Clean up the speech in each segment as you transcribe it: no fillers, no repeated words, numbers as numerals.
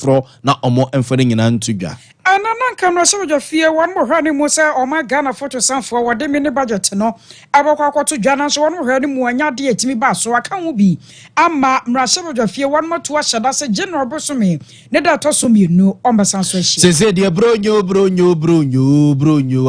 fro na omo emfone nyina ntudwa Anana kano se wo fie won mo hwani mu se o ma Ghana photo sanfo wo de me ne budget no abakwa akwoto dwana so won hwani mu anya de etimi ba so aka ho bi ama mrahye wo fie won mo to ahyeda se general bosome ne da to so mienu o mbesan so ahie se de bronyo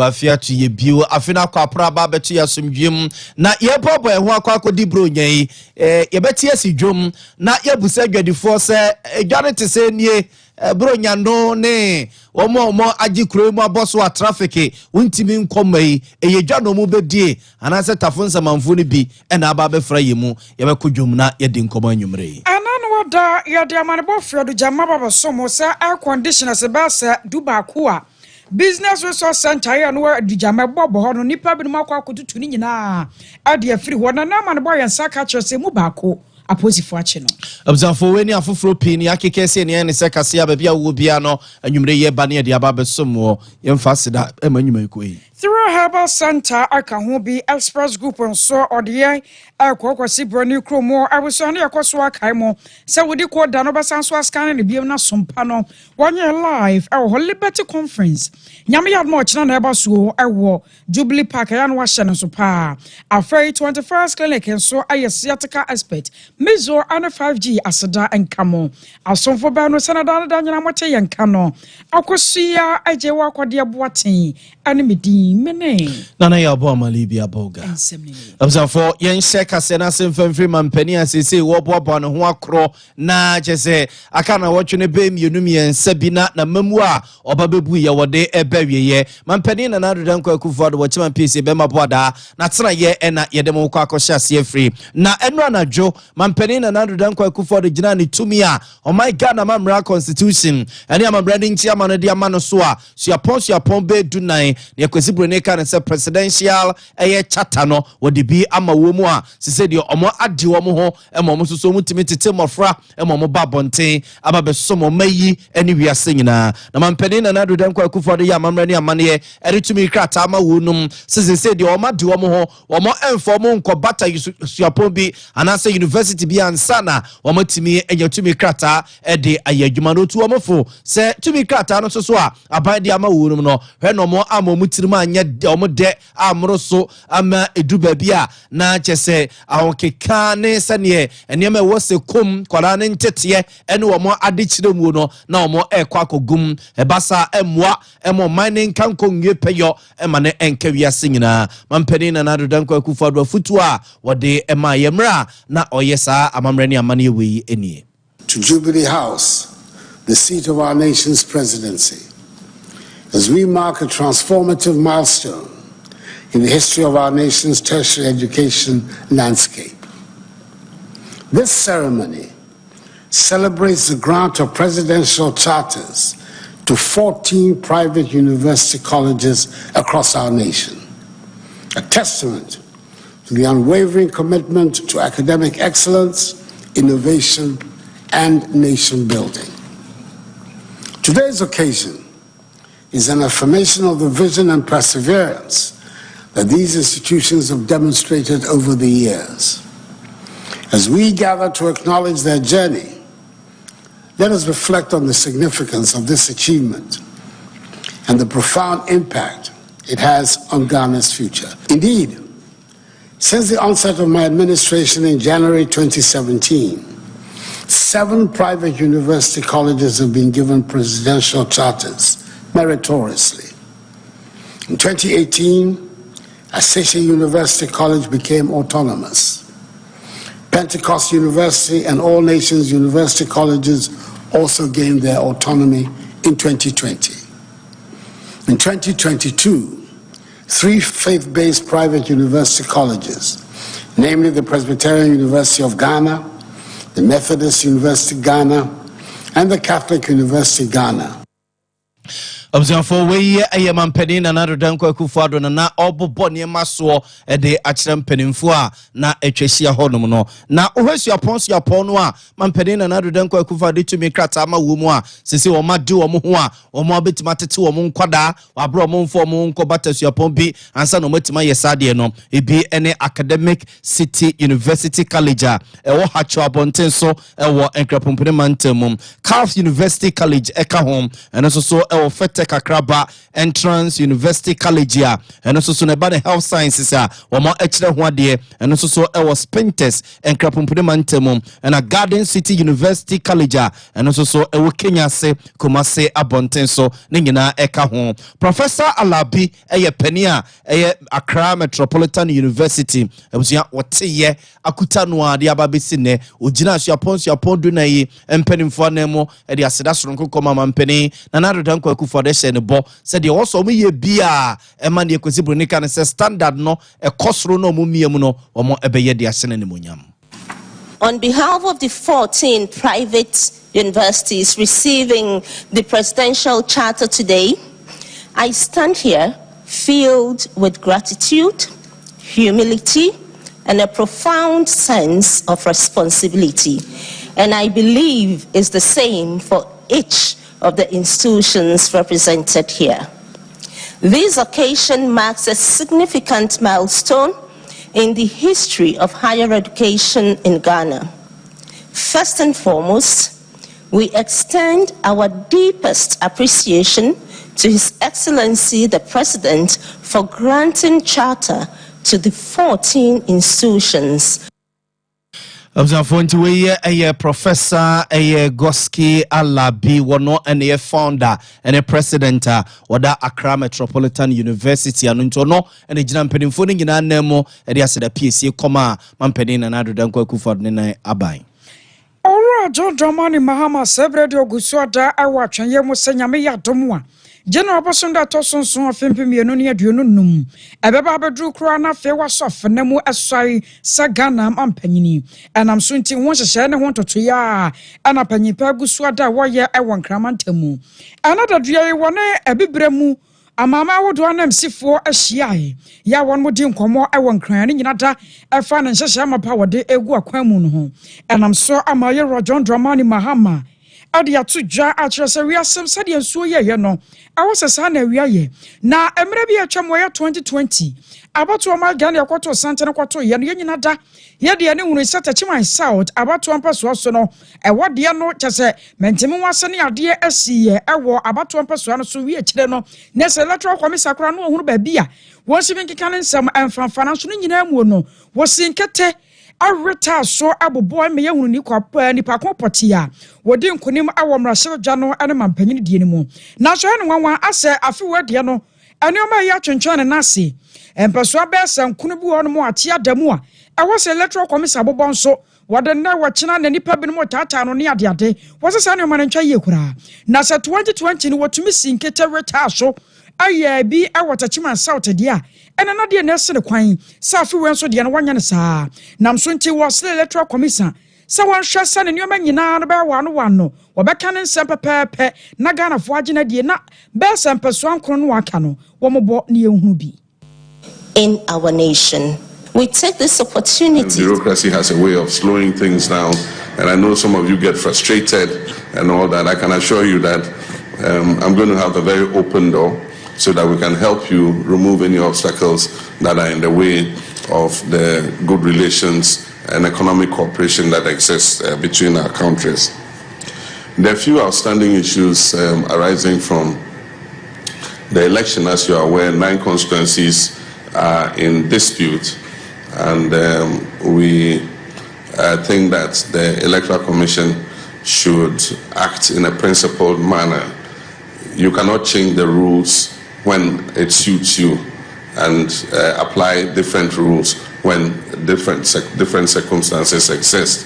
afia to ye bio afina kwa pra ba beto ya somdwem na ye bobo ho akwa akodi bronya yi ye beti asidwom na ye busa dwadifo se dwane te se nie bronya no ne omo agi kuro mu aboso a traffic untimi nkomai eye dwa no mu bedie anase tafonsa manfo ni bi na aba be fra yemu ye be kodwom na ye di nkomo anwumre anano wada ye de amanebo fredo jama baba somo sa air conditioner se ba sa duba kwa business resource center ya no adijama bobo ho no nipa bi no makwa akotutu ni nyina ade afiri ho na na amanebo ya nsaka kyerese mu baako aposifo ache no abzafo weni afoforo pin ya kekese ne ne sekase ya bia wo bia no anwumre ye ba ne de aba besomo ye mfa sida emanyuma ekoi through herbal center aka ho bi express group nso ode akokosi broni kromo abuso ne yakoso akai mo se wodi ko da no besan so askan ne biem na sompa no wonye live ho liberty conference nyame ya no kina na eba so Jubilee Park ya no wa hye no so pa afraid 21st clinic nso ayesiatica expert mezo ana 5G aseda enkamo asomfo ba no senada da nyina mote yenka no akosia aje wa kwade boaten ane medi mene nana ya bo amalibi aboga abzafo yen sheka sena semfemfri mampani asese wo bobo no ho akro na chese aka na wotwe be mienum yen sabina na mamu a obabebu ye wode ebawiye mampani na nadodan kwa kufuado wo chima pc be maboada na tena ye ena yede mo kwa akohya se free na enu anajo mampani na nadodan kwa kufuado gina ni tumi a oh my god na mamra constitution ene amamra ni ntia ma no de ama no so a suapon be dunan ne kwesi brone kan se presidential charter no wodi bi ama wo mu a se de omo ade wo mu ho emo soso mu timi tete mofra emo mo babonten aba be so mo mayi ene wiase nyina na mampani na nadodan kwa kufuado ya mamra ni amane eretumi krata ama wo num se de omo ade wo mu ho omo enfo mo nko bata suapon bi anase university bi ansana omo timi enyatumi krata de ayadwuma no tu omo fo se tumi krata no so a aban de ama wo num no hwe no mo amomu tirima anya omo de amroso ama eduba bia na chese ahonkeka ne sane enema wo se kom kwara ne ntete ene omo ade kiremu no na omo ekwa akogum ebasa emwa emo mining kanko nwe peyo ema ne enka wiase nyina mampani na nadodan kwa kufuado afutu a wode ema yemra na oyesa amamrani amane wi enie to Jubilee House, the seat of our nation's presidency, as we mark a transformative milestone in the history of our nation's tertiary education landscape. This ceremony celebrates the grant of presidential charters to 14 private university colleges across our nation, a testament to the unwavering commitment to academic excellence, innovation, and nation building. Today's occasion is an affirmation of the vision and perseverance that these institutions have demonstrated over the years. As we gather to acknowledge their journey, let us reflect on the significance of this achievement and the profound impact it has on Ghana's future. Indeed, since the onset of my administration in January 2017, 7 private university colleges have been given presidential charters meritoriously. In 2018, Asseche University College became autonomous. Pentecost University and All Nations University Colleges also gained their autonomy in 2020. In 2022, 3 faith-based private university colleges, namely the Presbyterian University of Ghana, the Methodist University Ghana, and the Catholic University Ghana. Observe we a mampeni na Narudanko Kufado na obo niema so de akyerem penimfo a na etwehia honom no na ohwesu aponso apono a mampeni na Narudanko Kufado tumi krata ma wo mu a sese wo ma de wo ho a wo ma betima tete wo nkwada wabro mo mfo mo nkobatasu apon bi ansa no matima yesade no ebi ene academic city university college a ewo hacho abonten so ewo enkrapompene mantamum Calf University College eka home eno so ewo fete kakraba entrance University College a eno so ne ba the health sciences a wo ma ekire ho ade eno so ewo Spintes enkrapompene mantamum ena Garden City University College a eno so ewo Kenya se Kumase abonten so ne nyina eka ho Professor Alabi eye penia eye Accra Metropolitan University ebusia woteye akuta no ade ababesi ne ogina asuaponso apondu na yi empenimfo na mu e de aseda soronko koma mampeni na Narudanko Akufo de hye ne bo se de wo mo ye bia e ma ne ekosi bronika ne se standard no e kosoro no mo miemu no omo ebeye de asene ne monyam. On behalf of the 14 private universities receiving the presidential charter today, I stand here filled with gratitude, humility, and a profound sense of responsibility. And I believe is the same for each of the institutions represented here. This occasion marks a significant milestone in the history of higher education in Ghana. First and foremost, we extend our deepest appreciation to His Excellency the President for granting charter to the 14 institutions. A Professor Goski Alabi wono and a founder and a president wada Accra Metropolitan University anuntono and a jina mpedinfo ni nyina nemo e de aseda PSC koma mampedin na Narudanko Akufo ne aban. Ora John Dramani Mahama sebredi ogusuada awatwen ye musanyame yadomwa General Bosunda Tosonson of Impimiano near Dunum, a beba bedru crana fewa soft nemu asai saganam ampenini, and I'm soon to once a shana want to ya, and a penny paguswada waya I want cramantemu. Another dear one a bibremu, a mamma would want them C4 a shiai. Ya one would drink more I want crying in a financial shama power de egua quamun home, and I'm so Amaya John Dramani Mahama. Adia to ja atrasawia sem sade enso ye no awosesa na awia ye na emre bia twamwe 2020 abato ma Ghana yakoto santene kwato ye no nyina da ye de ne hunu sata chiman south abato ampaso so no ewode no kyese mentemi wase ne ade asiye ewo abato ampaso no so wi akire no ne se electoral commission akra no hunu ba bia won sibi nkika nsem emfanfana so nyina mu no wosinkete Arita so aboboy me yehunu ni kwapa ni pakon potia wodi nkonim awomrahye dwa no ane mampanyin die ni mu na so ene nwanwa ase afi wade no ene o ma ya twentwan na ase empeso abesa nkunu bi wo no mu ate adamu a ewo se electoral commission abobon so wade na wachina na nipa bi no mu tata no ne ade wosesa ne o ma ntwa ye kura na se 2020 ni wotumi sinkete reta so aye bi awotachima south dia ena na de na se ne kwan safi wenso de no wanya ne saa nam so nti was electoral commission sa wan hwesa ne nyoma nyina no ba wa no wano wobeka ne nsem pepepe na Ghana fo agina de na be sempeso ankro no waka no wo mobo ne ehunu bi. In our nation, we take this opportunity. Bureaucracy has a way of slowing things down, and I know some of you get frustrated and all that. I can assure you that I'm going to have a very open door so that we can help you remove any obstacles that are in the way of the good relations and economic cooperation that exists between our countries. There are few outstanding issues arising from the election. As you are aware, 9 constituencies are in dispute, and we think that the Electoral Commission should act in a principled manner. You cannot change the rules when it suits you and apply different rules when different circumstances exist.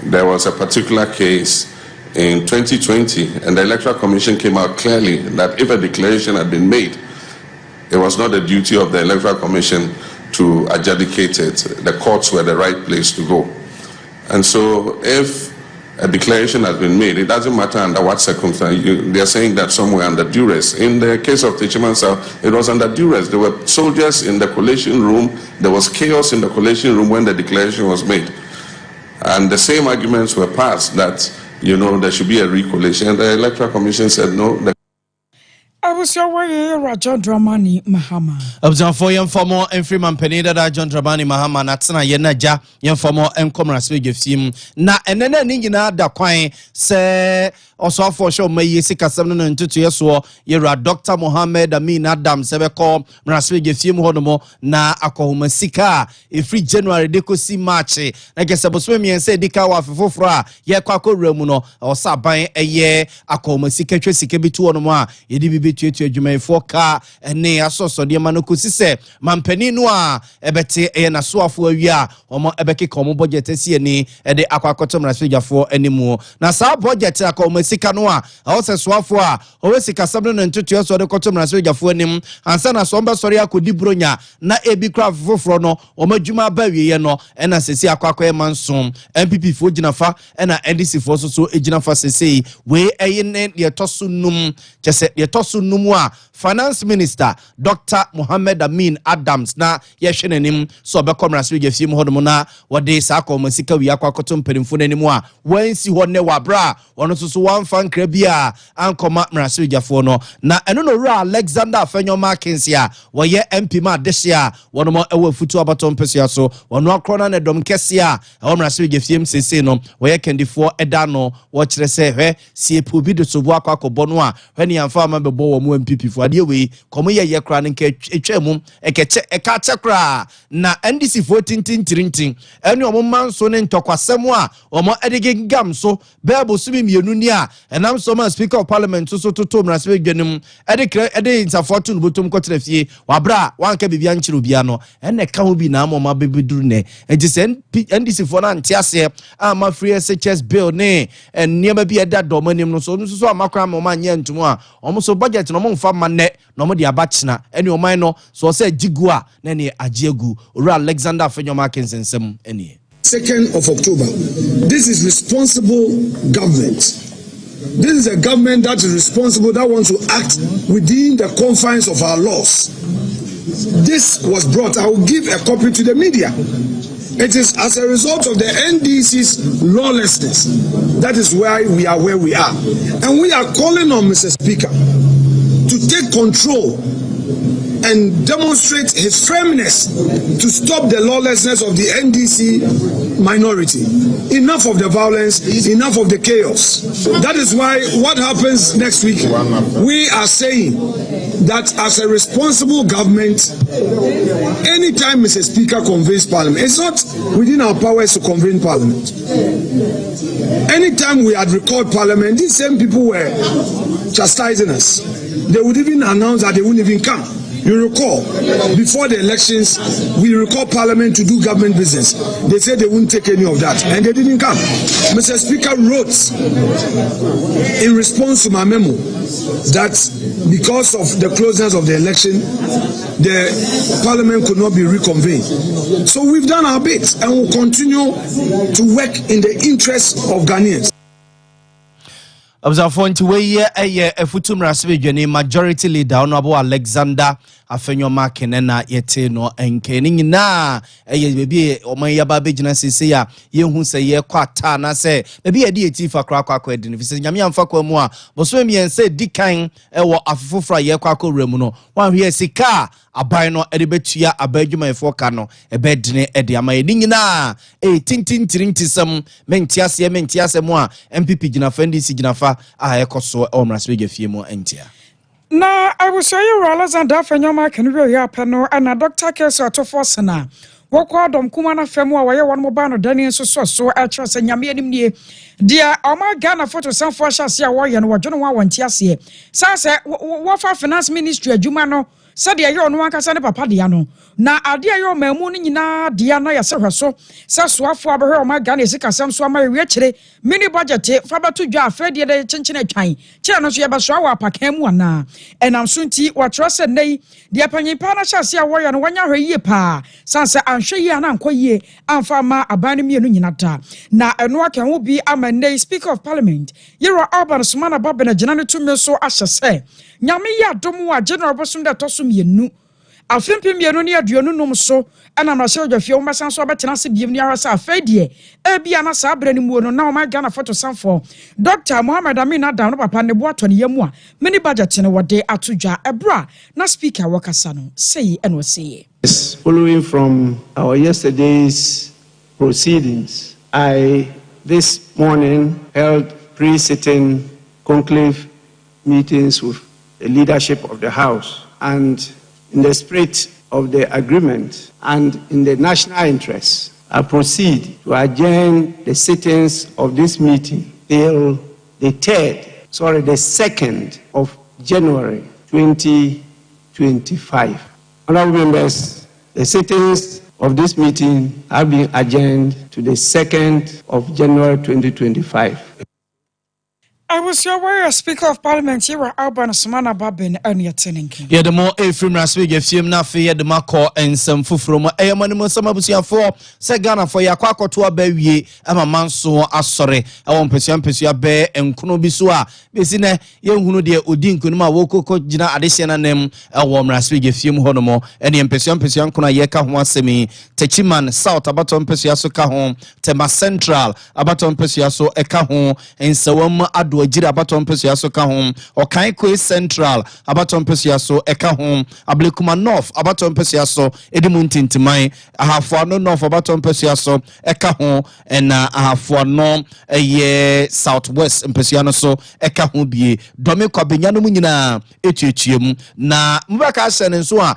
There was a particular case in 2020, and the Electoral Commission came out clearly that if a declaration had been made, it was not the duty of the Electoral Commission to adjudicate it. The courts were the right place to go. And so if a declaration has been made, it doesn't matter under what circumstance. They are saying that somewhere under duress. In the case of Techimansa, it was under duress. There were soldiers in the collation room. There was chaos in the collation room when the declaration was made. And the same arguments were passed that, there should be a recollation. And the Electoral Commission said no. I was your John Dramani Mahama. Observe for young for more and Freeman Penida John Dramani Mahama, Natsana Yenaja, young for more and commerce with him. Na and then Nina da Quine say also for show may ye sick as 7 and 2 years or you're Dr. Mohammed Amin Adam Sebeko, Raswig Fim Hodomo, na Akoma Sika, a free January deco see March. I guess I was swimming and say Dikawa for Fufra, Yakwako Remuno, or Sabain a year, Akoma Sika Sikabi 2 on one, Yedibi. You may foka and near so dear Manukusi say, Mampeni noa, ebete and a swafu ya, or more ebeki common budget any at the aquacotum rasfiga for anymore. Now, sa budget a comesica noa, also swafua, or Sika 7 and 2 years or the cotum rasfiga for him, and Sana Somba Soria could dibronya, na ebi craft for frono, or Majuma Baby, and as a aqua mansum, MPP for Jinafa, and a NDC for so Ejinafa say, we a yen your tosunum, just your tosun. Numwa Finance Minister Dr. Mohammed Amin Adams na yeshenenim so be commerce we gefim hodmona wode sako masika wi akwakotom pedimfo nanimu a wansi ho ne wabra wono so wan fan krabia ankoma mrase wigafo no na eno no ra Alexander Afenyo Markins ya woye MP ma dehia wono mo ewo futu abatom pesia so wono akrona ne dom kesia e mrase wigefim sese no woye kendifo eda no wo kire se hwe sie pobi de so bo akwakobo no a hwe ne amfa ma bebo wo mu MPP fo ade we komo ye kra ne nke etwam ekeche eka kra na NDC voting tintirintin ene omo manso ne ntokwasem a omo edege gam so bebo sumi mienu ni a enam so ma Speaker of Parliament so toto mrase dwenem ede insafo no botom kotre fie wabra wanka bibia nchiro bia no ene ka ho bi na amoma bebeduru ne ejise NDC fo na ntiase ama free SHS bill ne eniema bi eda domanim no so amakwa amoma nye ntumo a omo so budget no mo mfa manne no mo de abachina ene oman no so say jigua na ne ajiegu ora Alexander Afenyo Markins ensem ene 2nd of October. This is responsible government. This is a government that is responsible, that wants to act within the confines of our laws. This was brought. I will give a copy to the media. It is as a result of the NDC's lawlessness. That is why we are where we are. And we are calling on Mr. Speaker to take control and demonstrate his firmness to stop the lawlessness of the NDC minority. Enough of the violence, enough of the chaos. That is why what happens next week, we are saying that as a responsible government, anytime Mr. Speaker convenes Parliament, it's not within our powers to convene Parliament. Anytime we had recalled Parliament, these same people were chastising us. They would even announce that they wouldn't even come. You recall, before the elections, we recalled Parliament to do government business. They said they wouldn't take any of that, and they didn't come. Mr. Speaker wrote in response to my memo that because of the closeness of the election, the Parliament could not be reconvened. So we've done our bit, and we'll continue to work in the interest of Ghanaians. Observe for way a futum rasvejani majority leader honorable Alexander Afenyo Markins na yete no enkening na baby o man yaba begina sese ya yehu se ye kwata na se baby e di etifa kwa edini fi se nyame amfa kwa mu a boso mi ense dikan e wo afofofra ye kwa remu no wan hwe sika aban no ede betua abadwuma efo ka no e bedine ede ama eni na tintintirintisem mentiase mu a MPP gina FNDC gina fa a ekoso o mrasbege fie mu entia na I will show you Alexander Afenyo Markins we ya peno and Dr. Keso Atofosana wokwa dom kuma na femu a waye won mo ba no dani so a kire se nyame anim nie dia oma Ghana photo sanfo hyase a wo ye no wodwo no wa wonti ase sa se wo fa finance ministry adwuma no said the ayo no ankasa ne papa dia no na ade ayo mamu no nyina dia na yɛsɛ hwɛ so soafo abɛhwɛ o ma Ghana sikasɛm so ama wie kyere mini budget fa bato dwa afɛdeɛ de kyenkyene atwan kyerɛ no so yɛbɛsoa wɔ apakan mu ana ɛnam so nti wɔtrɔ sɛ nei de apanyimpa na hyɛse a wɔyɛ no wanya hwɛ yie paa sanse anhwɛ yie ana ankɔ yie amfa ma aban no mienu nyina da na ɛno aka ho bi ama nei Speaker of Parliament Yero Alban Sumana Babena gyina ne tumi so ahyɛ sɛ nyame yɛ adom a general bosom da toso mienu afempem mienu ne aduonu num so ana na hyɛ odwafie wo masan so abɛtena se biem ne ahwɛ afɛdeɛ ebia na saa brɛ ne mu no na o ma Ghana photo sanfo Dr. Mohammed Amin Adam no papa ne bo ato ne yamu a mini budget ne wode atodwa ebra na speaker wakasa no sei eno sei. Following from our yesterday's proceedings, I this morning held pre-sitting conclave meetings with the leadership of the House, and in the spirit of the agreement and in the national interest, I proceed to adjourn the sittings of this meeting till the 2nd of January 2025. Honorable members, the sittings of this meeting have been adjourned to the 2nd of January 2025. I was your warrior Speaker of Parliament here Alban Sumana Babin and Yatinink. Yeah, the more a film last week, if you na fear the Mako and some Fufroma, a man some of us for Sagana for Yakwako to a baby, and a man so sorry. I want Pesia Bear and Kunobisua. Besine, young Hunudia Udin Kunuma Woko Jina addition and them a warm last week, if you honomo, and the Pesion Kuna Yeka Semi, Techiman, South, Abaton Pesiaso Kahon, Tema Central, Abaton Pesiaso Ekahon, and Sawam Adu. Jira abaton pesiaso ka home Okaikwe Central abaton pesiaso eka home Ablekuma North abaton pesiaso edimuntintimai ahafo no North abaton pesiaso eka home and ahafo no ye Southwest pesiano so eka home bie dome kwabenya no nyina echiechiem na mbaka asene so a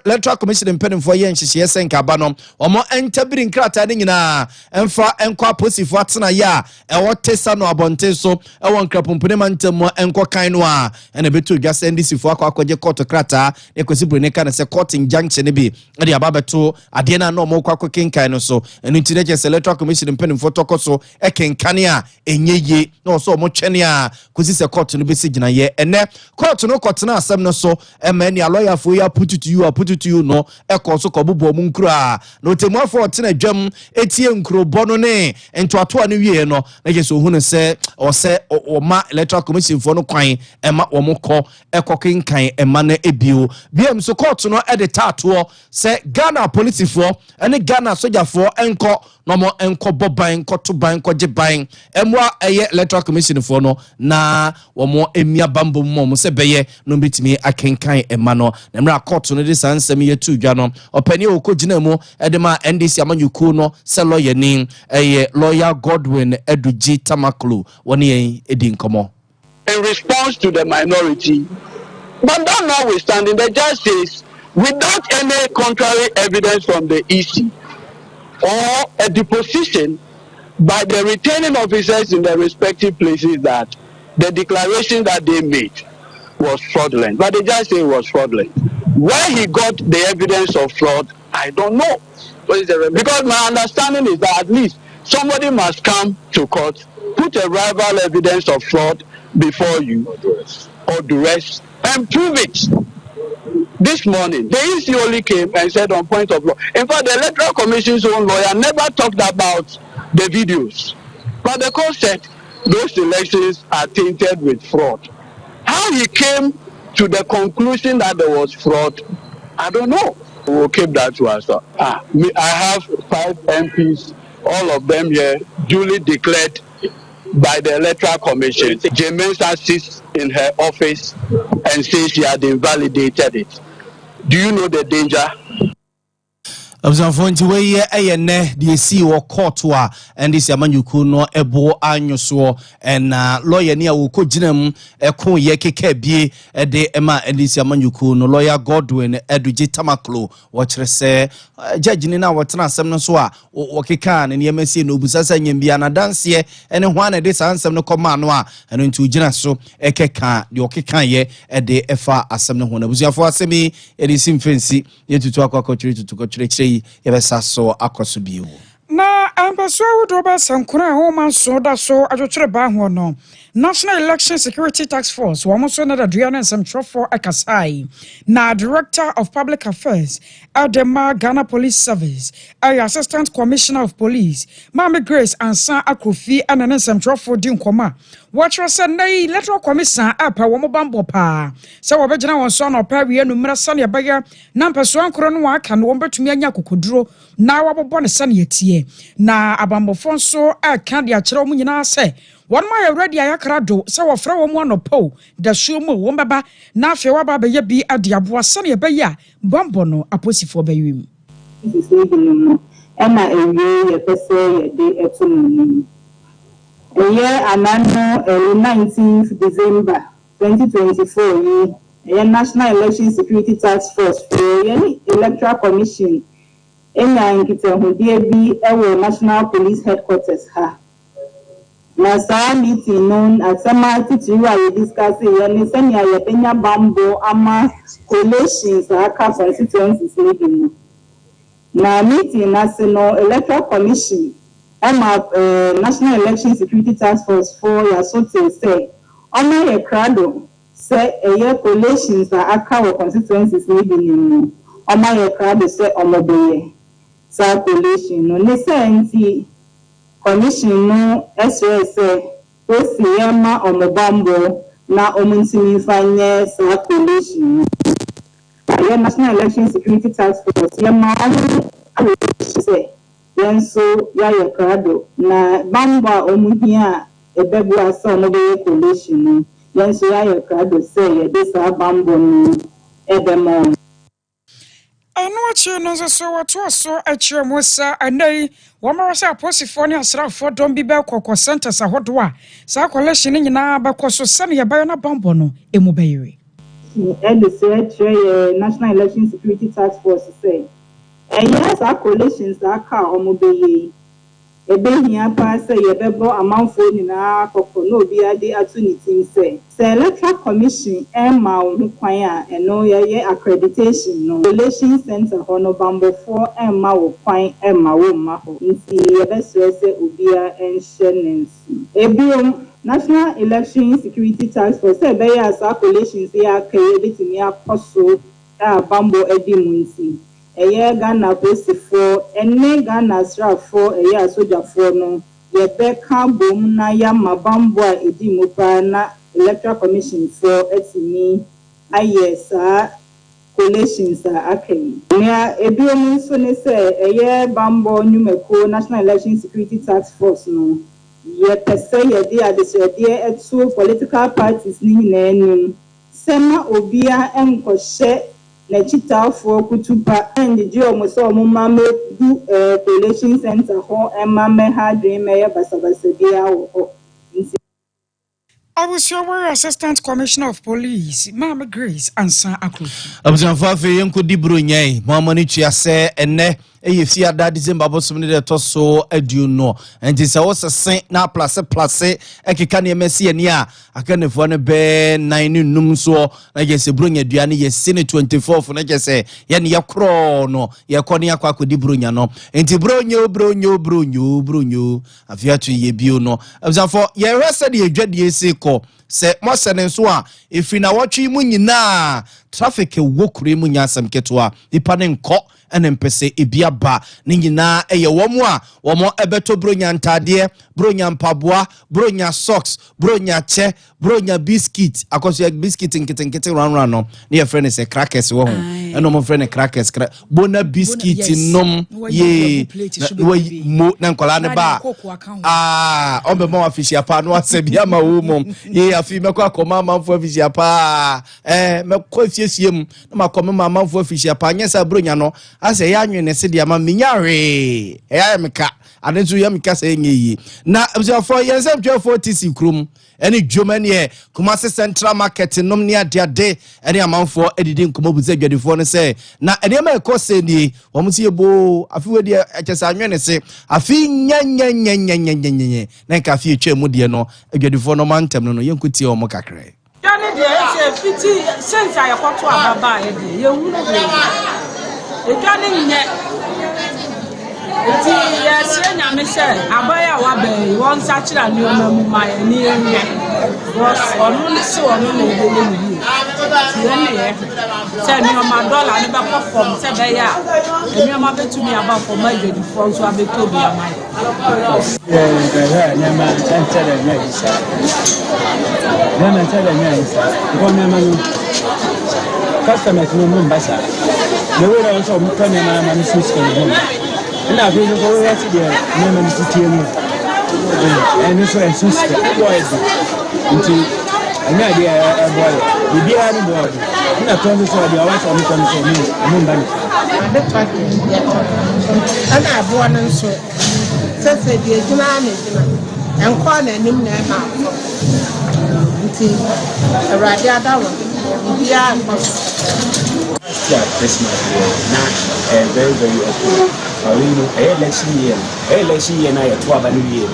electoral commission impedimfo ye nhyehyɛ senka ba no omo entabiri nkrata ne nyina emfa enkwa posifo atena ya ewo tesa no abonte so ewon krapompene mantemo enko kan no a ena betu dwa send sifo akwaje court krata e kwesi brene kan se court injunction bi e de ababeto ade na no mo kwakoken kan no so enu ntire electoral commission impedimfo fotoko so e kenkane a enyeye na so mo twene a kwesi se court no besi gina ye ene court no kotena asem no so e ma ni lawyer fo ya put it to you no e ko so ko bobo mu nkura no temu afo otena dwam etie nkrobo no ne entoato a no wie no na je so hu no se o se o ma electoral commission for no kwan e ma wo mokọ ekokenkan e ma na ebio biem so court no e de tato se Ghana police for ene Ghana soldier for enko no mo enko boban enko to ban enko je ban emwa eye electoral commission for no na wo mo emia bambo mo se beye no bitimi akenkan e ma no na mra court no de sansem ye tu dwa no opani okogina mu e de ma NDC amanyuku no se lawyer ni eye lawyer Godwin Eduji Tamaklu woni edin komo in response to the minority. But that notwithstanding, the judge says, without any contrary evidence from the EC or a deposition by the returning officers in the respective places that the declaration that they made was fraudulent. But the judge said it was fraudulent. Where he got the evidence of fraud, I don't know. Because my understanding is that at least somebody must come to court, put a rival evidence of fraud before you or duress and prove it. This morning, the EC only came and said on point of law. In fact, the Electoral Commission's own lawyer never talked about the videos. But the court said those elections are tainted with fraud. How he came to the conclusion that there was fraud, I don't know. We will keep that to us. I have 5 MPs, all of them here, duly declared by the Electoral Commission. Jemensa sits in her office and says she had invalidated it. Do you know the danger? Abzanfo nti we eye ne de si wo court wa and this amanyuku no ebo anyoso na lawyer ni awo koginam ekon ye keke bie de ema this amanyuku no lawyer Godwin Eduji Tamaklo wo kire se judge ni na wotena asem no so a wo keka ne yemasi no busasa nyem bia na danse ene ho na de sansem no koma no a eno nti ugina so ekeka de okeka ye de efa asem no ho na busuafo asemi edi simfensi yetutu akwakochiri tutukochiri yebesa so akoso biwo na ambaso wodo ba sankura ho man so da so adwotwere ba ho no National Election Security Task Force wo mo so na da duane nsem trofo akasai na Director of Public Affairs Adema Ghana Police Service Assistant Commissioner of Police Mama Grace Ansan Akrofi ana nsem trofo di nkoma watch say na electoral commission apa wo mo bambo pa se wo begina won so na pa wie no mra sane baya na mpaso ankoro no aka no wo betumi anya kokoduro na wabobɔ ne sane yetie na abambofo nso aka de akere wo nyina se one my already ayakrado se wo fra wo mo anopo da suo mu wo baba na afi wa baba ye bi ade aboa sane baya bambo no aposifo bayim ena ewie ye pese ye de etumu anano 19th December 2024 National Election Security Task Force Electoral Commission National Police Headquarters ha. Na sa meeting known as we discussing senior bambo ama coalitions aka constituencies na meeting National Electoral Commission National Election Security Task Force for Yasote say honor your crowd say a coalitions aka constituencies honor your crowd say omoboye sa coalition no ne say commission no SOS o siyama omobambo na omuntimi fanye sa coalition National Election Security Task Force yama say yenso ya yekrado na bamba omuhia ebebu asa omobe coalition yenso ya yekrado say ye desa bambo no edemo anu achi no so wato so achi musa anai womarasa aposifo ne asrafo don bi be kokko centers ahodo a sa coalition nyina ba koso sane ye bayo na bambo no emu bayire National Election Security Task Force say yes, our coalitions are car omobeye. Ebehia pa say yebebo amanfo nyina kokko no bi ade atunity say. Say Electoral Commission ma wo kwan a eno ye accreditation no. Coalition Center hono bambo for ma wo kwan ma wo ma ho. Nti yebesre say obia enhyenensi. Ebiom National Election Security Task Force say be ya sa coalitions ya kai betimi akoso bambo edimunsi. Ghana Posifo, Ghana Srafo, Sojafo no, Yebeka Bom na Yama Bambwa Edimupa na Electoral Commission for Etimi, Ayesa, coalitions Akemi. Nia Ebiomu so ne say, Bambo Numeko, National Election Security Task Force no, Yepese Yedi Adesede etu political parties ni nenum, Sema Obia Nkoshe, Nechita for Kutupa and the Geomoso Mumame do coalition center ho Emma had dream mayor Basabasadia or I was your Assistant Commissioner of Police, Mama Grace Ansan Akrofi. Abzanfafe yenko di bronyai mama ni chiase enne eyefia da December bosomni de toso aduo no enti se wo sesen na place ekeka ne mesi ani a akanefo ne be 9 num so na je se bronya duane ye sene 24 na je se ye ne yakro no ye kone yakwa di bronya no enti bronyo afia tu ye bio no abzanfo ye hwese de adwade ese ko se mo sene so a efi na wotwe mu nyina traffic wokure mu nyasam ketwa ipa ne nko ene mpese ebiaba ne nyina eye womo a womo ebeto bronya ntade bronya mpaboa bronya socks bronya che bronya biscuit akoso biscuit nkete ran no ne ye friend se crackers wo ho and no friend crackers bona biscuit nom ye mo na nkola ne ba ombe mo afisia pa no asebia ma wo mom ye afi mekọ akoma manfo afisia pa mekọ afiesiem na makoma manfo afisia pa nyesa bronya no ase ya anwene se dia ma minyare ya meka adenso ya meka se enyi na for yensem 1240 krum any Germany Kumasi Central Market nom ni ade any amanfo edidi nkomabuze adwadifo no se na ene ma ekose ni omusi ebo afi wedi echesa anwene se afi nya na ka afi etwemu de no adwadifo no mantem no yenkuti o mo kakre yani de se fiti sense ayekoto ababa e de ye hunu de e gani nye eti ya se nya me se abaya wa be won sa kira ni o mamu ma ni enye was onu si onu na ede ni ti ene ye se ni o ma dollar ni ba ko form se be ya eni o ma betumi aba for my the for so abeto bi amai ya nyama tantara nya isa nyama tantara nya isa ko nyama no customers no mbasa the way I also mutane na mama system na bi no go ya ti de nyama ni titie no and so and so boys nti anya dia boy bibi ani boy na tondo so dia wa so mutane so ni mbani the fact ana abo na nso sese die jina na jina enko na nim na ma nti awrade adawo bia Christmas na very okay. We know election year na ya to aba new year.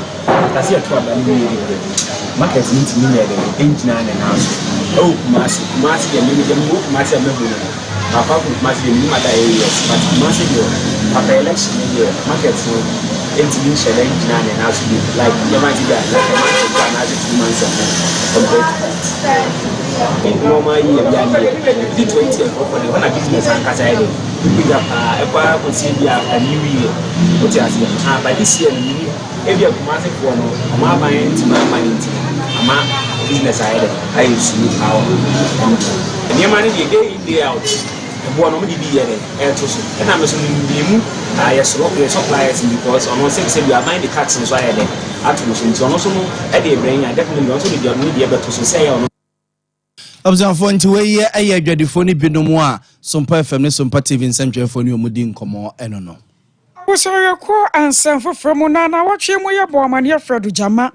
Kasi ya to aba new year. Market meet me na engine na na. Oh, masi ya mimi jamu masi ya mebo. Papa ku masi ya mimi mada areas, but masi yo aba election year market so engine shele engine na so like you might get like a month na 2 months compared normal year the 20th of when a business and kasa ide we got ekwa consider a new year what you say by this year ni ebi akumase for no ama ban ti ma ama business ide I see how and your money day out the one no be here to so and am so ni mu yes suppliers because on one say we are buying the cards so I there atmosphere so no so no e dey bring definitely also the no dey beto so say Observe nti we ye adwadifo ni binom a Sompa FM ne Sompa TV nsɛmtwɛfo ni omudi nkomo eno no. Wosɔre ko ansanfo frɛmu na wɔtwe mu yɛ boamane afredo jama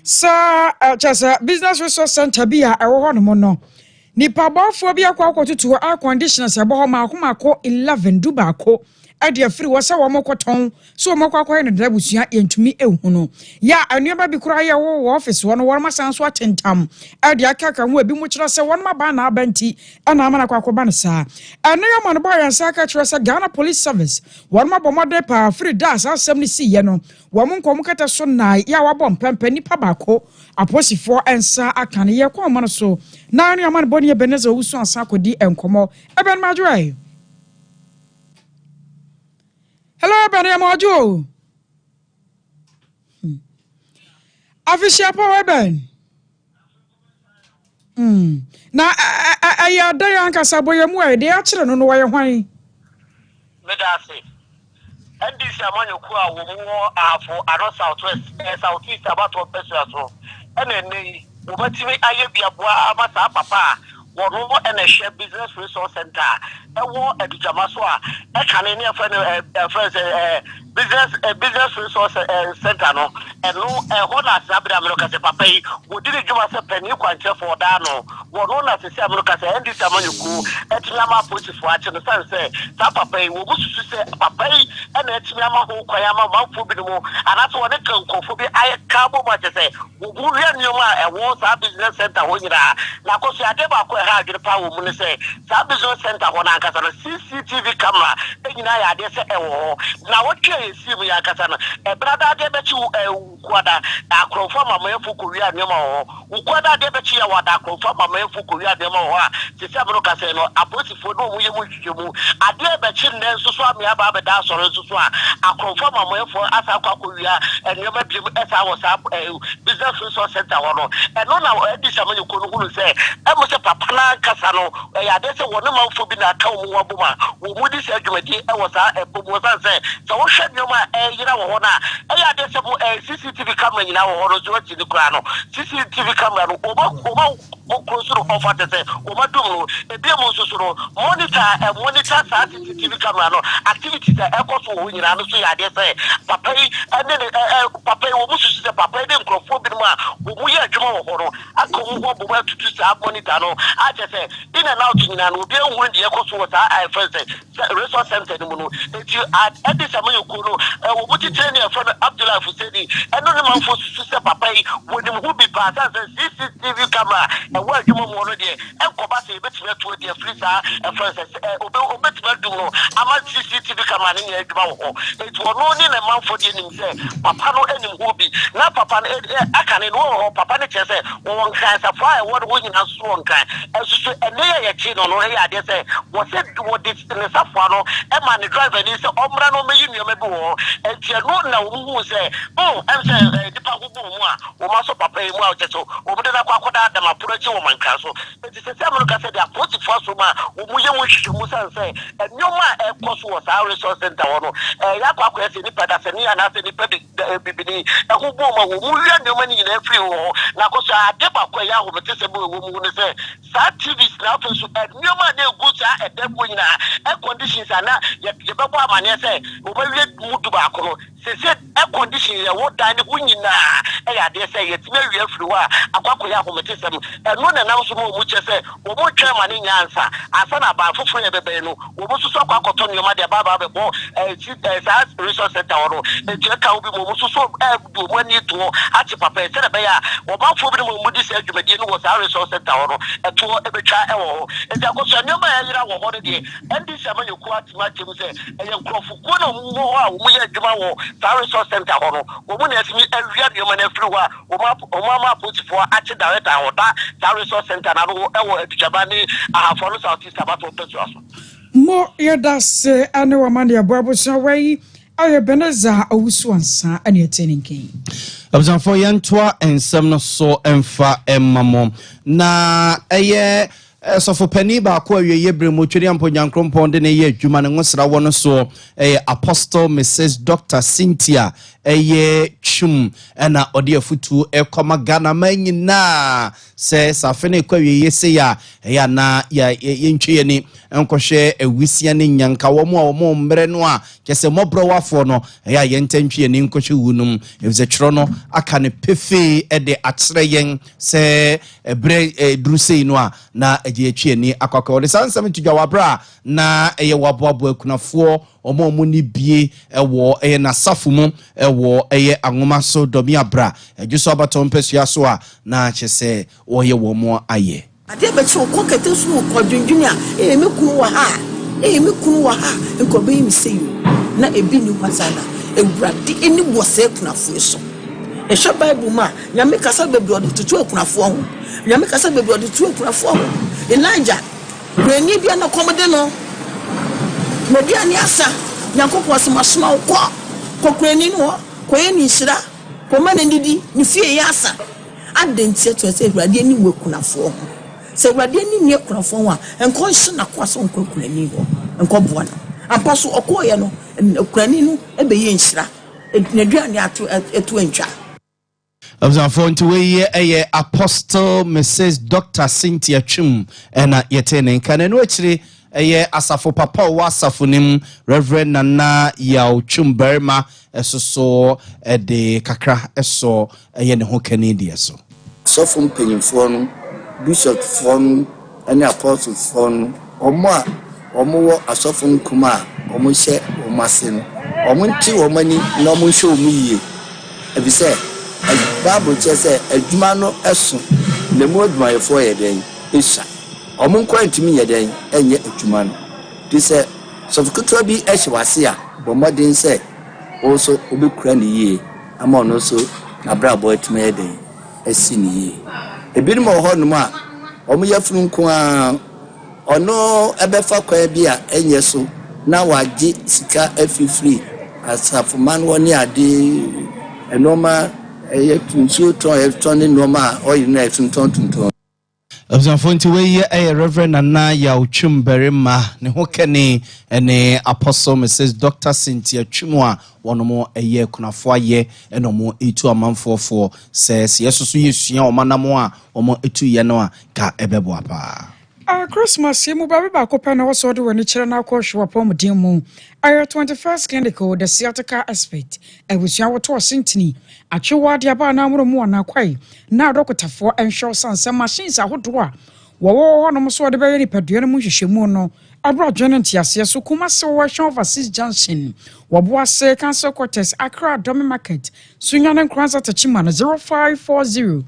sa chasa business resource center bi a ɛwɔ hɔ no mo no. Nipa bɔfo bi akɔ akɔtutu air conditioners ɛbɔ hɔ ma akoma 11 du baako ade afiri wo sa wo mokoton so wo mokwakwai ne dabusua yentumi ehunu ya anuaba bi kura ye wo office wo no wo masan so atentam ade akaka ho abi mu kira se wo ma ba na abanti ana amana kwakoba ne sa anu ya man ba yan sa ka kira se Ghana Police Service wo ma bomode pa afiri da asem ne si ye no wo mo nkom kata so na ya wa bom pempe nipa bako aposifo ensa aka ne ye kwa mo no so na anu ya man boni Ebenezer wusu ansa kodi enkomo eben majoi. Hello, Benny Amojo. Official power Ben. Na I day anka sabo ye mu e de a kire no no ye hwan. Medase. And this amanyo ku a wo mo afo aro southeast about to person so. Ene wo batimi aye bia boa amasa papa. Wono and a share business resource center. E wo edujama so a e kan ne business resource center no and no ho na sabra America se papa yi wo di djuma se pani kwanche for da no wono na se America se ndi samanyuku etinyama police for ache no say sa papa yi wo gususu se papa yi e na etinyama ho kwanyama manfo bi no anato woni kankofo bi aye kabo ma che se wo bu ria nyoma e wo sa business center ho nyira na koso ade ba ko ha adwere pa wo mu ne se sa business center ho na akasa no CCTV camera e nyina ya ade se e wo na wo twa esi ya akasa no e brada de be chi kwada akrofo mama efu ko wi anema ho ukwada de be chi ya wada akrofo mama efu ko wi anema ho a se se abro kasa no aposifo no mu ye mu twetwemu ade be chi ne nso so amia ba be da soro nso so a akrofo mama efu asa kwa ko wi anema bi esa wo sa business resource center ho no e no na edi samanyo ko no hunu se e mo se papa na kasa no e ya de se wo no manfo bi na ka wo waboma wo mu di se adwumadi e wo sa promotion say so wo hwe nyoma yira wo ho na ya de se CCTV camera nyina wo ho no so ti di kura no CCTV camera no o consuru offer say o ma dum no e bi mo so no monitor sa CCTV camera no activities e ko so wo nyina no so ya de say papa yi papa yi wo mu so say papa yi de nkrofo bi ma wo mu ya adwuma wo ho no akọ wo bo ma tutu sa monitor no a je say in and out nyina no bi ehun de e ko so sa first resource center no no enti at this time you ko no wo mu ti train e for Abdullah Fuseni eno ne man fo so say papa yi wo nim hu bi pa sa CCTV camera e wo adwuma mo no de e ko ba say betime to de freezer e first obetime dum no ama CCTV camera ne e duma wo enti wo no ni ne man fo de nim say papa no enim hu bi na papa aka ne no papa ne che say wo nkan sa fa e wo do nyina so nkan e so ene ye chi no no e ade say wo say wo de ne sa fa no e ma ne driver ni say omra no me yi mi bi wo enti no na wo hu say em say dipa go bu mu a wo ma so papa yi mu a che so wo de na kwa koda da ma puro chi wo man kan so enti say am no ka say dia poti for so ma wo mu ye wo hwehwe mu san say nyoma e koso wo sa resource center wo no ya kwa kwa say ni pada say ni ana say ni pedi bibini e ho bu ma wo mu wi nyoma ni na free wo na koso ade ba kwa ya ho mete say wo mu ne say sa TVs na for so nyoma na egu sa e debo nyina e conditions ana ye bebo amane say wo ba wi mudu ba ko no say e condition ye wo dan ne nyina e ya de say ye ti na wi afiri wa akwakọ ya ho mete say no na nam so mu che say wo mo twa mane nyansa asa na ba fofo ye bebe no wo mo so akwakoto nyoma de baba be bo sa resource center wo e je ka obi mo so do mo ni to a che papa se be ya wo ba fo bi mo di se adwumadi no wo sa resource center wo e to e be twa e wo e ja ko so nyoma ya yira wo ho de endi se ma yoku atima chem se e ye nkrofo ko na mo ho a wo ye adwuma wo sa resource center wo no wo mo na asimi awia nyoma na afiri wa wo ma politifo a che director wo da sa resource center na wo e wo adujaba ni ahafo no south east abato petu aso mo yedase ane wa mande ababo so wai aye beneza awusu ansa ane eteninkin abzanfo yantoa ensem no so emfa emmamo na eye sofo pani ba ko awie bre mo tweri ampo nyankrompon de ne ye adwuma ne ngosra wo no so Apostle Mrs. Dr. Cynthia chum na ode afutu ekoma Ghana manyina se safene kwa awie yese ya na ya yentwe ni enkohwe awisia ne nyanka wo mo mbre no a kese mobro wafo no ya yentantwe ni nkohwe wunum evze twro no aka ne pefe de akyere yen se ebre drusei no a na eje ni akwakọ de sansam tudwa wabra na eye waboabo akunafo omo ni bie ewo na safu mu ewo angoma so domi abra ejuso abaton pesua so a na chese oye wo mo aye ade be che ko kete so ko dwundwun a me kunu wa ha nko be mi seyu na ebi ni kwasana ewurade eni wose kunafo so e sha bible ma nyame kasa bebi ode tutu akunafo ho nyame kasa bebi ode tutu akunafo ho Elijah breni bia na komode no media ni asa nyankopɔ asmasoma ko krani no ko yeni hira ko mane ndidi ni fie yasa adentie to se awurade ni wekunafo ho se awurade ni kunafo ho a enko hye na kwaso nko krani ho enko boa no ampa so okoye no krani no ebe ye nhira naduane eto antwa abzanfo nti we Apostle Mrs. Dr. Cynthia Chum na yetene nkane no akire asafo papa wa asafo nim Reverend Nana Yao Chum Berma esoso de kakra eso ne ho Canada so sofo mpanyimfo no bishop fon ene apostle fon omo wo asofo nkuma omo hye omo ase no omo nti omo ani na omo hye omo yie ebise Bible say adwuma no eso na mu adwuma yefo ye den isha omo nkwantimi ye den enye adwuma no dise sofokotwa bi ehye wase a bo modern say also obekura ne yie ama ono so na brabo atuma ye den esi ne yie ebinim ho no ma omo yafunu nko a ono ebefa kwa bi a enye so na waje sika afifiri asafoman woni ade enoma tunso ton electronic normal oil na tunton Observant way a Reverend Anna Yao Chumberima, Nehokene, and Apostle Mrs. Dr. Cynthia Chumwa, one more a year kunafoye, and no more a month for says yes, so you see your manamoa, or more 2 yanoa, ka ebeboapa. Christmas, you move back open also do any channel course or pom dimu. Our 21st clinical, the theatrical aspect, and with your to a sintini. At your word, Yabana Murmuna quay. Now, Doctor for and show some machines are what do. One almost what the very pediatric Shimono. I brought Genetias, yes, so come so wash over 6 Junction. Wabwa say Council Quarters, Accra, Domi Market, Swingan and Kranza Chimana 0540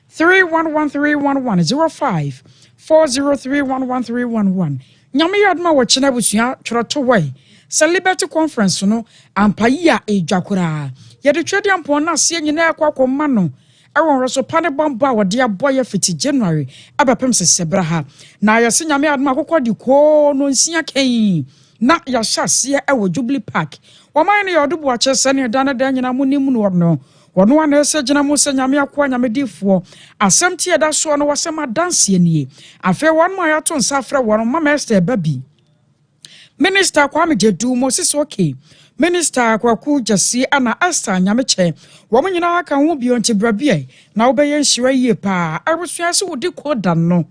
311311 05 4031111. Nyame yadma wachina busua troto way. Sa Liberty Conference no ampaya ejwakura. Yede twedi ampo na se nyina akwa no. Ewon reso pane bamba wode aboye fiti January abapem sesebra ha. Na yase nyame yadma akokɔ di ko no nsia kai. Na ya hyase ewo Jubilee Park. Waman ne yodubu ache se ne dana da nyina munim no. Ono ana ese gina mo se nyame akwa nyame difo asem tie da so no wasema dance nie afa won mo ya to nsa fra won mama Esther baby Minister Kwame Jedu Moses okay Minister Kwaku Jasi ana Esther nyame che wo mo nyina aka ho bi onti brabie na wo be yen hira yie pa abusua se wodi ko dan no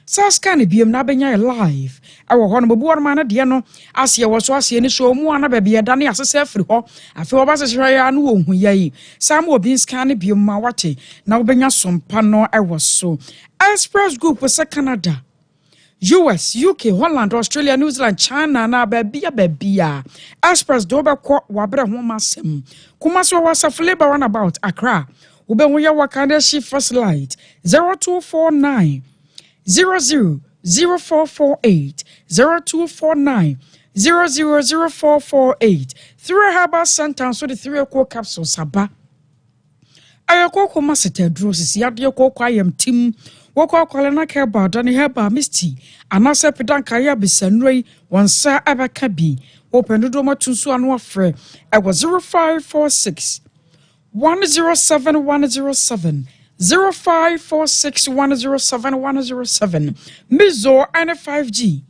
Saska ne biem na benya live awo ho no bobu no na de no ase wo so ase ni so mu ana ba bia da ne asese afiri ho afi wo ba se hira ya no wo hu yayi sam obi scan ne biem ma wate na wo benya sompa no ewo so Express Group se Canada US, UK, Holland, Australia, New Zealand, China na babia Express do be ko wabre ho masem kuma so wasa flavor run about Accra wo be ho ya wakanda shi first light 0249 000448 0249 000448 3 herbal sentence so the 3 core capsules aba ayako ma setadro sisi ade ko kwayam tim woko kwale na ke ba dani herbal misty anase pedanka ya bisanrei wonsa abaka bi openudo matunsu anu afre e was 0546 107107 0546107107 Mizo and 5G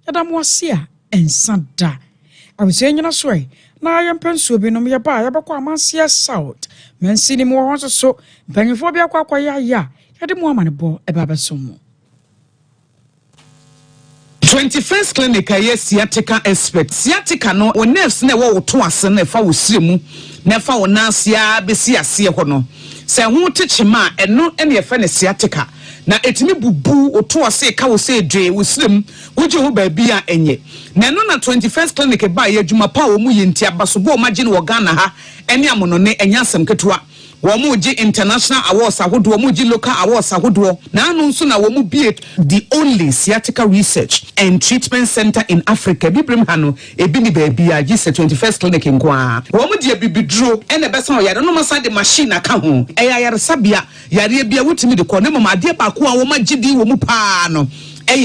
Yadamosia and Santa. I was saying na so na ayam pensu bi no me ba ya bakwa amansia south men sini mo ho so banifo bi akwa ya yade mo amane bo e ba besomo 21st clinic aye sciatica expert sciatica no o nerves na wo to ase na fa wo siremu na fa wo nasia besi ase ho no se ho techima eno ene efa ne sciatica na etimi bubu oto ase ka wo se dwe wo sirem wo je ho ba bia enye na no na 21st clinic ba ye adwuma pa wo mu yenti abaso bo ma gine wo Ghana ha ene amono ne enya asem ketua Wamuji international awards ahodo wamuji local awards ahodo na anu nso na wamu be the only sciatica research and treatment center in Africa bibrim hano ebi ni baby a gise 21st clinic nkwa wamu die bibidro ene besa yare no masa de machine aka ho yare sabia yare bia wutimi de ko ne mama ade ba ko a wo magidi wo mu pa no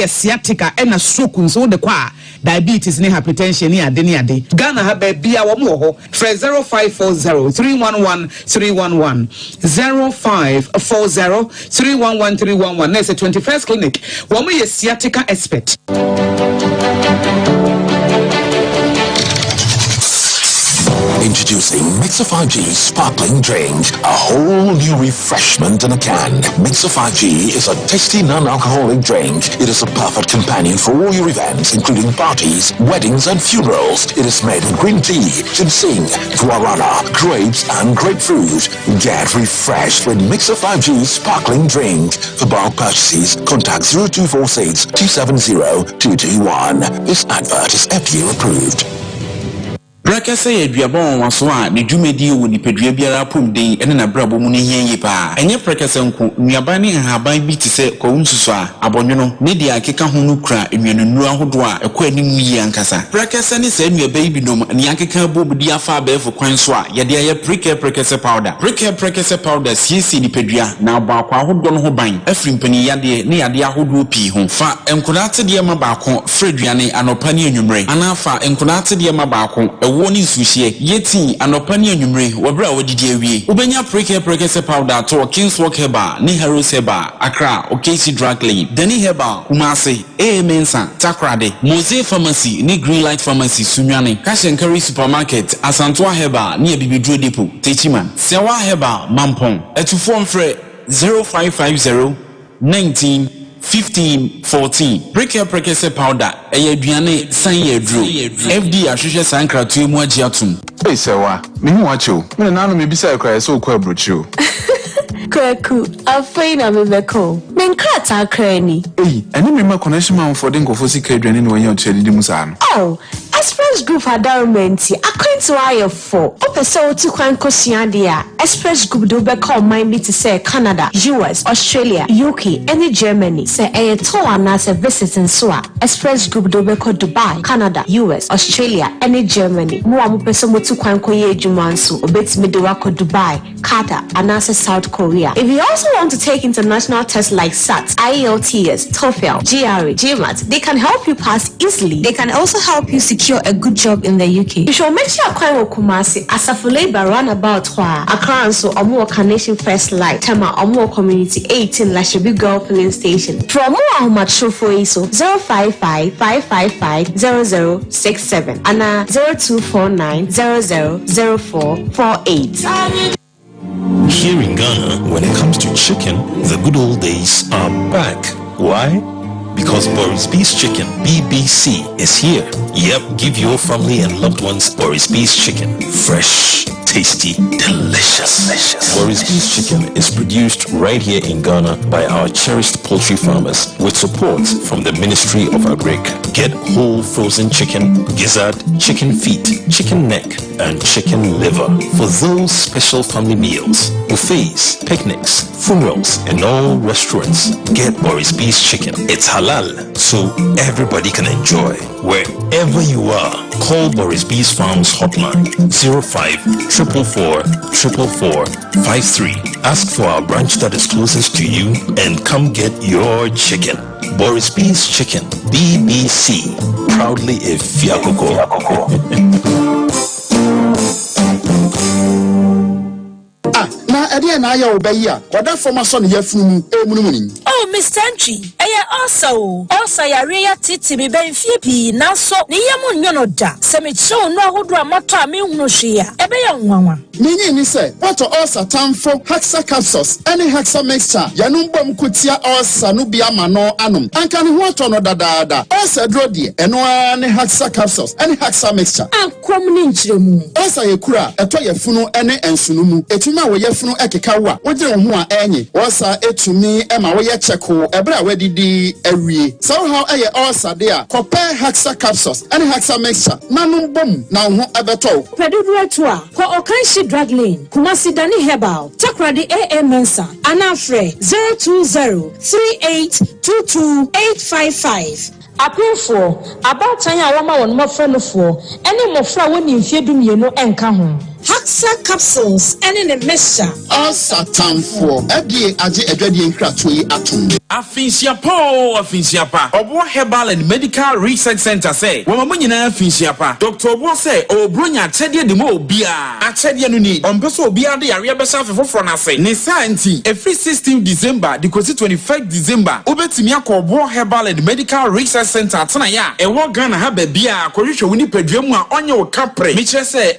sciatica ena stroke nso de kwa diabetes ni hypertension ni ade Ghana ha ba bia wo mo ho 0540 311 311 0540 311 311 na 21st clinic wo mo sciatica expert. Introducing Mixer 5G Sparkling Drink, a whole new refreshment in a can. Mixer 5G is a tasty non-alcoholic drink. It is a perfect companion for all your events, including parties, weddings, and funerals. It is made with green tea, ginseng, guarana, grapes, and grapefruit. Get refreshed with Mixer 5G Sparkling Drink. For bulk purchases, contact 0246 270 221. This advert is FDA approved. Brakasa ye duabon waso a ne dwumedi wo nipadua biara pomden ene na brabo mu ne hianye pa enye brakasa nko nuaba ne haban bi te se kwunsuso a abonwono ne dia akeka ho no kra enwenunu ahodo a ekwa anim yi ankasa brakasa ne se nuaba yi binom ne akeka bobudi afa abefo kwan so a ye de ye brakasa powder brakasa powder siesi nipadua na abakwa ahodo no ho ban afri mpani yade ne yade ahodo pi ho fa enkodate de ma baako freduane anopa ne enwumre anafa enkodate de ma baako warning sushi, yeti, and opani numre, wabra odidi awie. Ubenya preke powder to Kingswalk Heba, ni Heroes Heba, Accra, Okesi Drug Lane, Deni Heba, Kumasi, Mensa, Takrade, Mose Pharmacy, ni Green Light Pharmacy, Sunyani, Cash and Carry Supermarket, Asantwa Heba, near Bibidro Depot, Techiman, Sewa Heba, Mampong, to form fre 0550 19 15 14. Preke powder, Aduane, Sanye Drew, FD Ashisha Sankra to Mwajiatum. Hey, Sewa, me watch you. Me nano me bisa cry so kwabruchu. Kwaku, afraid I'm a call. Men crata cranny. Hey, and you remember connection man for Dinko for secret when you're Chelly Musan. Oh, Express Group adjournment. I can't wire for. Open so to Quancosiandia. Express Group do be call mind to say Canada, US, Australia, UK, any Germany. Say a tour and as a visit in Swa. Express Group do be call Dubai, Canada, US, Australia, any Germany. More person to Quancoye Jumansu, obey me do wako Dubai, Qatar, and as South Korea. If you also want to take international tests like SAT, IELTS, TOEFL, GRE, GMAT, they can help you pass easily. They can also help you secure a good job in the UK. You should make sure Akwa Kumasi as a full labor roundabout Accra and so Omo Carnation First Light, Tema Omo Community 18 Lashabi Girl Filling Station. For more how much show for ISO 055 555 0067 and 0249 000448. Here in Ghana, when it comes to chicken, the good old days are back. Why? Because Boris Beef's Chicken, BBC, is here. Yep, give your family and loved ones Boris Beef's Chicken. Fresh, tasty, delicious. Boris Beef's Chicken is produced right here in Ghana by our cherished poultry farmers with support from the Ministry of Agric. Get whole frozen chicken, gizzard, chicken feet, chicken neck, and chicken liver for those special family meals, buffets, picnics, funerals, and all restaurants. Get Boris Beef's Chicken. It's halal, so everybody can enjoy. Wherever you are, call Boris Beef's Farms hotline 05-444-444-53. Ask for our branch that is closest to you and come get your chicken. Boris Beef's Chicken, BBC, proudly a Fiakoko. Oh, Miss Tantry, also ya rea titi mi ben fiepi na so ni yamu nyono da se me cho no ahodo amato a me hunu hwea ebe ya nwanwa Ninyi ni se what also tamfo hexa capsules any hexa mixture yanum bom kutia also no bia ma no anum anka ni ho to no dadaada also dro de eno any hexa capsules any hexa mixture ankom ni nchiremu also yekura eto yefunu ene ensunu mu etuma wo yefunu ekeka wo a wogire ho a enye also etumi ema wo ye cheko ebra wadidi awie so how eye also there compare hexa capsules any hexa mixture nanum bom na ho ebeto pedudu eto a ko okanshi drug lane Kumasi Dani Herbal Takradi AA Mensa Anafre 02038228855 Approve about Tanya Wama on my friend for any more fra when you fear do you know and come Haxa capsules and in a mixture. All Satan for FDA Aji Edwedi and Kratui Atum. Afinsiapa. Obo Herbal and Medical Research Center say, Wamamunina Afinsiapa. Dr. Obo say, O Brunya Chedia de Mo Bia. A Chedia Nuni, on Peso Bia de Ariabasa for Fronase. Nesa anti, every 16 December, the 25 December, Ubetimiako Obo Herbal and Medical Research Center, Tanaya, a war Ghana have Bia, Korisha Winnipedrema on your capre. Micha say,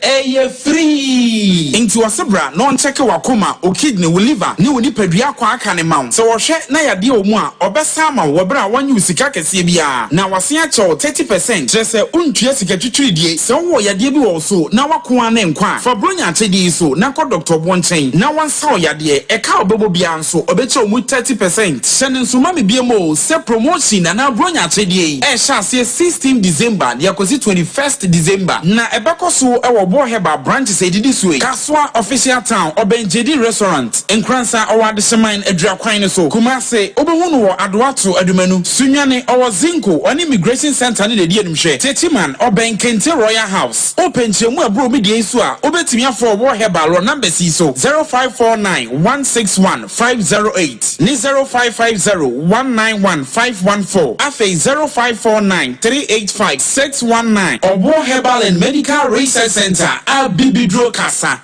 free. Into a sabra, non check wakoma, o kidney will liver, new nipedia kwa kane mount. So washe na ya dio mwa, obesama, wabra one you sikake sibia. Na wasia cho 30%. Just a untia sikatutri die, so ya debi also, na wakuane nkwa. For bronya tedi so, na kwa Dr. Bonchain, na wan saw ya die, e ka obobo bianso, obecho mu 30%. Senen sumami BMO, se promotion na bronya tedi, e shasi 16 December, ya kozi 21st December. Na ebako so ewa bo heba branches say did this way. Kaswa official town Obenjedi restaurant Nkransa Owa Deseman Edra Kwan so Kumase Obehunu wo Adwato Adumanu Sunyane Owa Zinko on immigration center ne de enumhwe Tetiman Obenkente Royal House open chemu abro me de nso a obetimi afọ wo hebalo number si so 0549161508 ni 0550191514 afi 0549385619 Obo Herbal and Medical Research Center Abibidro Kasa.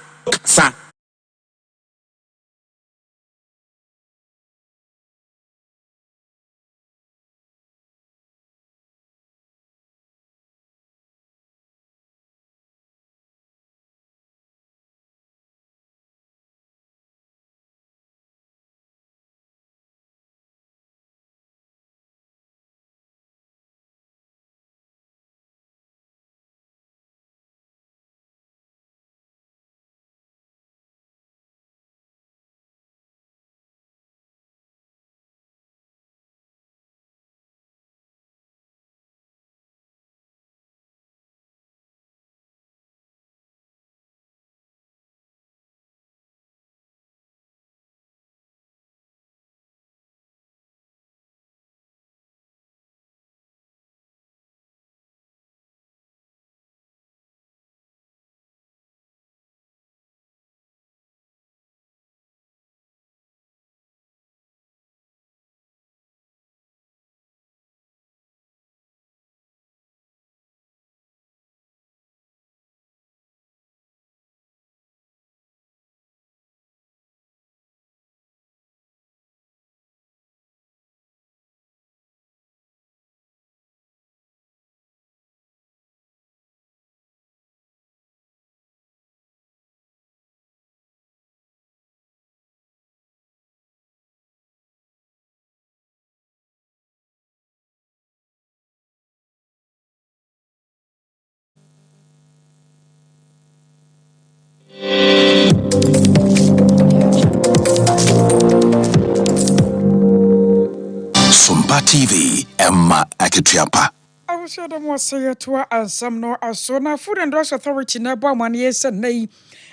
Sompa TV, Emma Akitiapa. I was sure the more say to and some no as so now Food and Drugs Authority never 1 year and nay.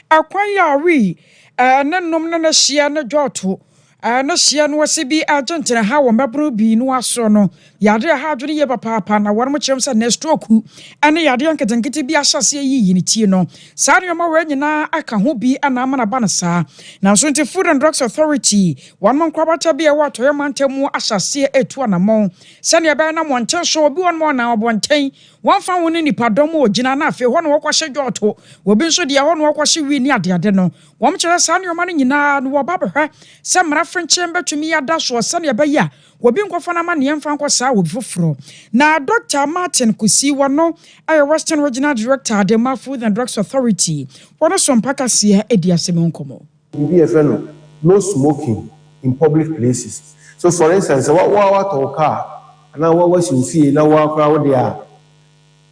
Acquire we and then nominal share no joto. No share no CB agent and how a mabru be no asono. Yadra had to ye papa na one much and stroke and the Yadian can get to be a chassis in it, you know. Sadia Morena, I can who be an amana banasa. Now, so the Food and Drugs Authority, 1 month crabata be a water man tell more a chassis at 1 among. Sanya Bana one tell show be 1 more now 1 10. One found in Padomo, Jinana, for 1 walk was a joto. Will be so the own walk was she win at the adeno. One child son your money in a wababa. Some reference chamber to me a dash or Sanya Baya. Wabin Kofana Yan Franco Sa with Fufro. Now, Dr. Martin Kusi Wano, a Western Regional Director, the Food and Drugs Authority. What are some Packers here, Edia Simon Como? BFN, no smoking in public places. So, for instance, what car, and now what was you feel, now what crowd they are.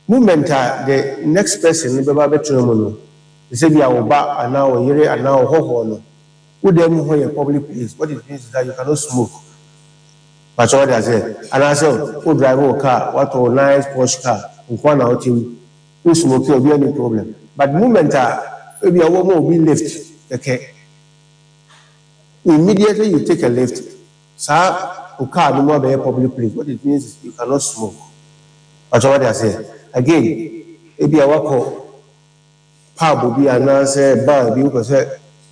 Movement, the next person, the Babatromono, they say, "We are back, and now here, and now ho. Would them hold a public place? What it means is that you cannot smoke. But what I say, and I say, who drive a car, what a nice Porsche car, who one out him, who smoke will be any problem. But movement, maybe a woman will be lift, okay. Immediately you take a lift, sir, who car no more be a public place. What it means is you cannot smoke. But what I say, again, maybe a walk pub will be an answer, bar, because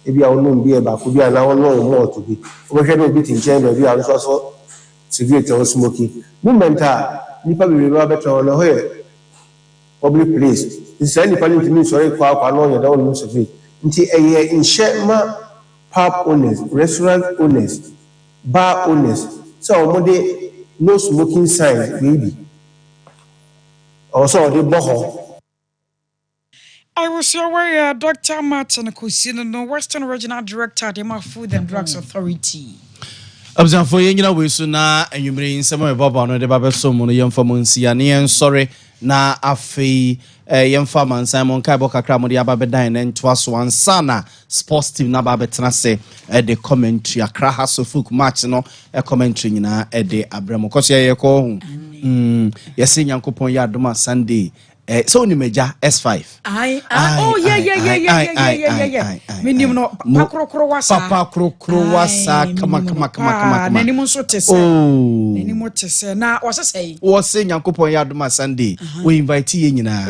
maybe I will be about could be an hour more to be. We can be in chamber, we are also cigarette or smoking. Movement, you probably remember better on a public place. It's any funny to me, sorry, I know you don't lose of it. Until a year in Shetma, pub owners, restaurant owners, bar owners. So, no smoking sign, maybe. Also, the boho. I was your way, Dr. Martin Kusino, no Western Regional Director, the Food and Drugs Authority. Absent for you we soon and you bring some of Bob on the Babasum on the young Famunsian, sorry, na afi young farmer and Simon Kaiboka Kramodi Ababedine and twas one sana sports team Nababetnase at the commentary, a Krahaso Fuk match, no a commentary in a de Abramo. Cause ya call yes, in Yankopon Yaduma Sunday. so ni meja S5 oh yeah minimum no papa krokro wasa kama nani mo so tese nani mo tese na wasesei wose Nyankopon ya adoma Sunday we invite ye nyina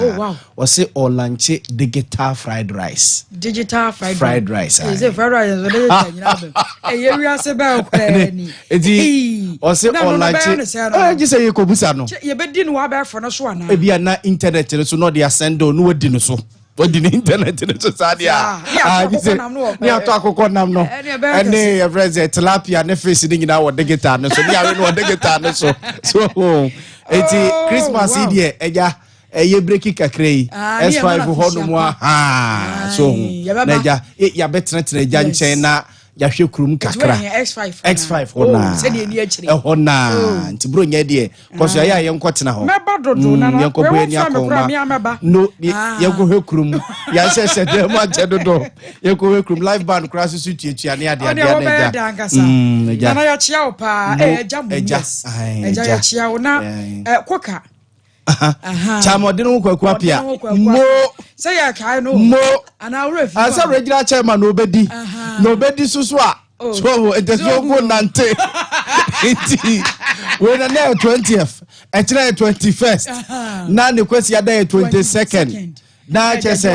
wose olanche digital fried rice is it fried rice ye wi ase ba okra ni edi wose olanche je say ye kobusa no ye bedi no wa ba fo no so ana e bia na internet so no dey send no wadi no so wadi ni internet no so sadia ni ato akoko nam no ene your president tilapia ne face ni nyina wo digital no so ni awe no digital no so eti Christmas idie eja eye breaki kakrai S5 ho no mo so na eja ya betre eja nchen na yahwe kurum kakra X5 hona se de ni akire hona nti bro nya de koso ya ye nkotena ho meba dodo na no ko bwe ni akoma no ye ko hwe kurum ya sese de ma je dodo ye ko hwe kurum live band kra susu tuatua ne ade na ja na ya chia opa eja mu eja ya chia ona koka chamode no kwaku apia mo say ya kai no mo ana refi asa regular chairman no bedi susu a so eteso go nante enti we na 20th e tire 21st na ne kwesi ada 22nd na chese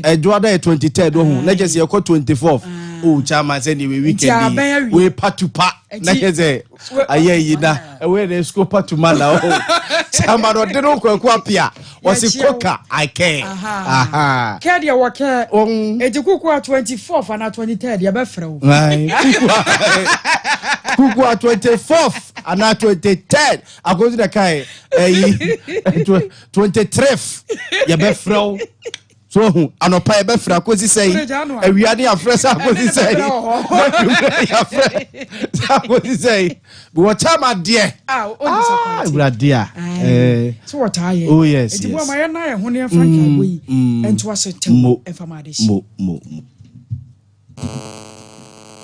Eduardo 23rd ohu na chese yeko 24th oh chairman say ni weekend we patupa na chese ayeyi na we na school patuma na oh chairman ode no kwaku apia wasi koka I can kedia waka ejikuku 24th and 23rd ya be frɛ kuku 24th and 23rd akozi da kai 23th ya be frɛ so anopa e be fra akozi sei awiade afrɛ sa akozi sei ya frɛ akozi sei but what time adie uradia so what are you oh yes eti bo ma ye na ye ho ne franka boyi ento asetem e famade mo